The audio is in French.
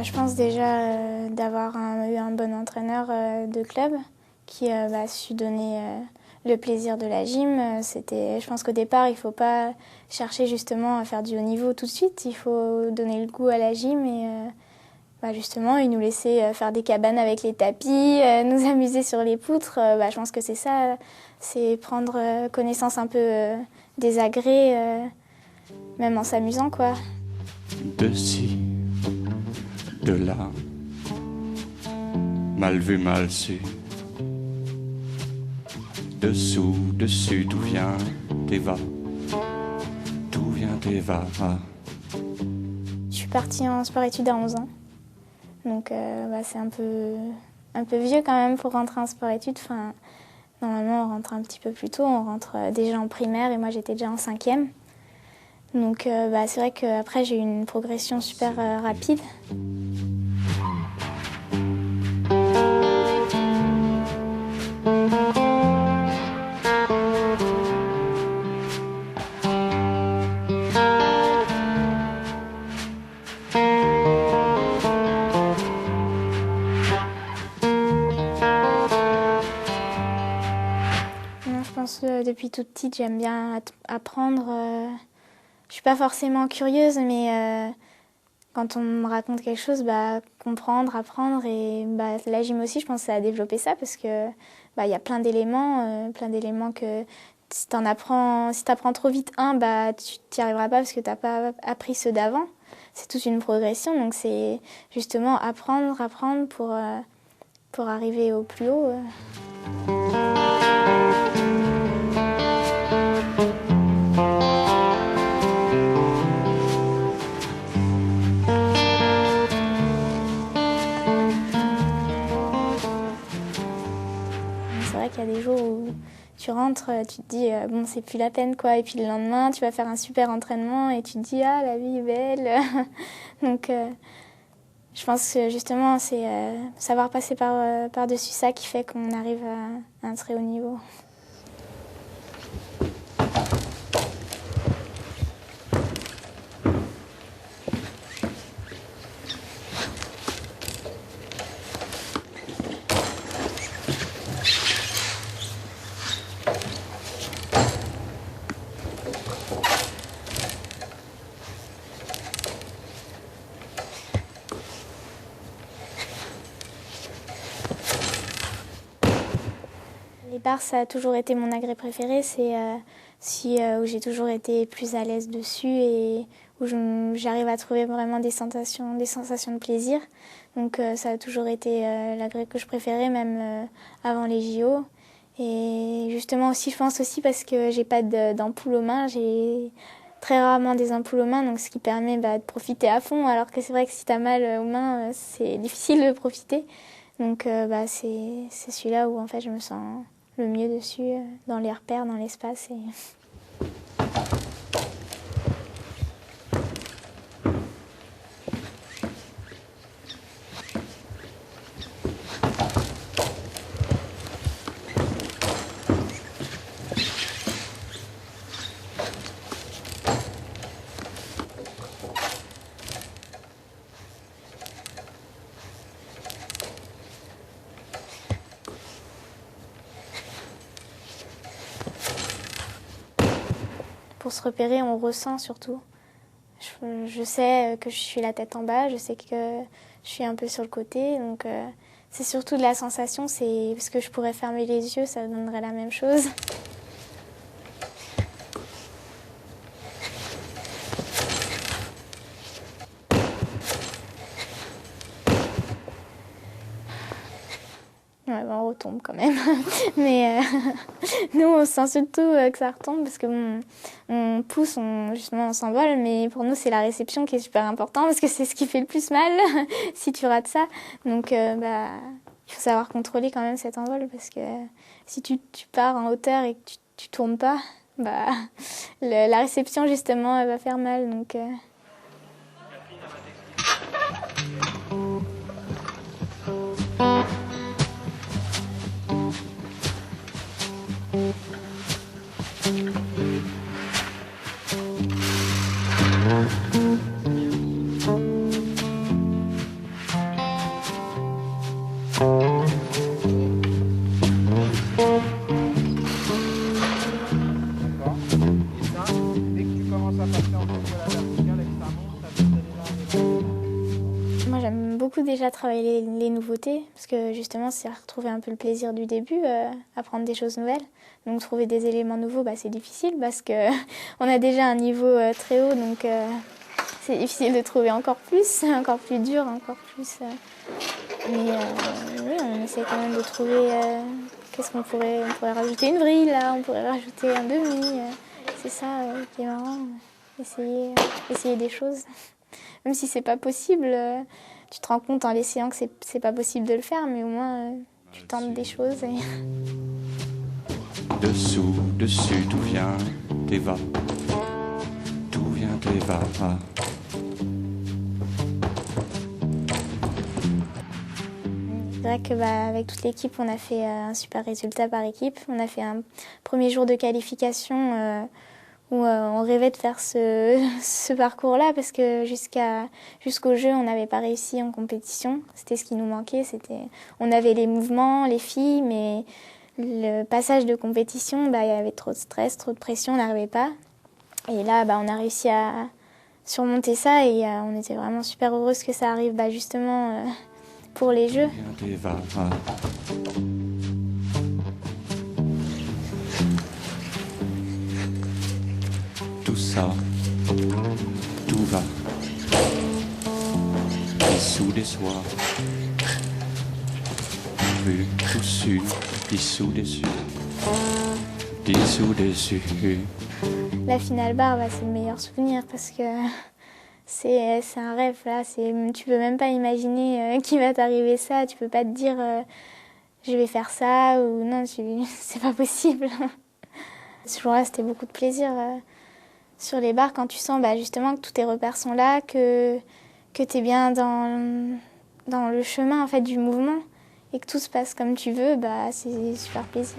Je pense déjà d'avoir eu un bon entraîneur de club qui a su donner le plaisir de la gym. Je pense qu'au départ, il ne faut pas chercher justement à faire du haut niveau tout de suite. Il faut donner le goût à la gym et justement, il nous laissait faire des cabanes avec les tapis, nous amuser sur les poutres. Je pense que c'est ça, c'est prendre connaissance un peu des agrès, même en s'amusant, quoi. De ci, de là, mal vu, mal su. Dessous, dessus, d'où vient tes va, d'où vient tes va. Je suis partie en sport-études à 11 ans, donc c'est un peu vieux quand même pour rentrer en sport-études. Enfin, normalement, on rentre un petit peu plus tôt, on rentre déjà en primaire et moi j'étais déjà en 5e. Donc c'est vrai qu'après j'ai eu une progression super rapide. Depuis toute petite, j'aime bien apprendre. Je suis pas forcément curieuse, mais quand on me raconte quelque chose, comprendre, apprendre. Et la gym aussi, je pense que ça a développé ça parce que y a plein d'éléments que si tu apprends trop vite tu n'y arriveras pas parce que tu n'as pas appris ceux d'avant. C'est toute une progression, donc c'est justement apprendre pour arriver au plus haut. C'est vrai qu'il y a des jours où tu rentres, tu te dis bon, c'est plus la peine, quoi. Et puis le lendemain, tu vas faire un super entraînement et tu te dis ah, la vie est belle. Donc je pense que justement c'est savoir passer par-dessus ça qui fait qu'on arrive à un très haut niveau. Les barres, ça a toujours été mon agrès préféré. C'est où j'ai toujours été plus à l'aise dessus et où j'arrive à trouver vraiment des sensations de plaisir. Donc ça a toujours été l'agrès que je préférais, même avant les JO. Et justement aussi, je pense aussi parce que j'ai pas d'ampoule aux mains, j'ai très rarement des ampoules aux mains, donc ce qui permet de profiter à fond. Alors que c'est vrai que si t'as mal aux mains, c'est difficile de profiter. Donc c'est celui-là où en fait je me sens le mieux dessus, dans les repères, dans l'espace. Pour se repérer, on ressent surtout. Je sais que je suis la tête en bas, je sais que je suis un peu sur le côté, donc c'est surtout de la sensation, c'est parce que je pourrais fermer les yeux, ça donnerait la même chose. Ouais, on retombe quand même. Mais nous, on sent surtout que ça retombe parce que on pousse, justement, on s'envole. Mais pour nous, c'est la réception qui est super importante parce que c'est ce qui fait le plus mal si tu rates ça. Donc, il faut savoir contrôler quand même cet envol parce que si tu pars en hauteur et que tu tournes pas, la réception, justement, elle va faire mal. Donc, beaucoup déjà travaillé les nouveautés, parce que justement, c'est retrouver un peu le plaisir du début, apprendre des choses nouvelles. Donc trouver des éléments nouveaux, c'est difficile parce que on a déjà un niveau très haut, donc c'est difficile de trouver encore plus dur, encore plus. Mais oui, on essaie quand même de trouver qu'est-ce qu'on pourrait rajouter une vrille là, on pourrait rajouter un demi. C'est ça qui est marrant, essayer des choses. Même si c'est pas possible, tu te rends compte en l'essayant que c'est pas possible de le faire, mais au moins tu tentes des choses. Dessous, dessus, tout vient d'Eva. Tout vient d'Eva. C'est vrai que avec toute l'équipe, on a fait un super résultat par équipe. On a fait un premier jour de qualification où on rêvait de faire ce parcours-là parce que jusqu'au jeu, on n'avait pas réussi en compétition. C'était ce qui nous manquait. On avait les mouvements, les filles, mais le passage de compétition, il y avait trop de stress, trop de pression, on n'arrivait pas. Et là, on a réussi à surmonter ça et on était vraiment super heureuse que ça arrive justement pour les Jeux. Tout ça, tout va. Dessous des soirs. Rue, dessus, dessous, dessus. Dessous, dessus. La finale barre, c'est le meilleur souvenir parce que c'est un rêve. Là, tu peux même pas imaginer qu'il va t'arriver ça. Tu peux pas te dire je vais faire ça ou non, c'est pas possible. Ce jour-là, c'était beaucoup de plaisir sur les barres quand tu sens justement que tous tes repères sont là, que tu es bien dans le chemin en fait, du mouvement et que tout se passe comme tu veux. C'est super plaisir.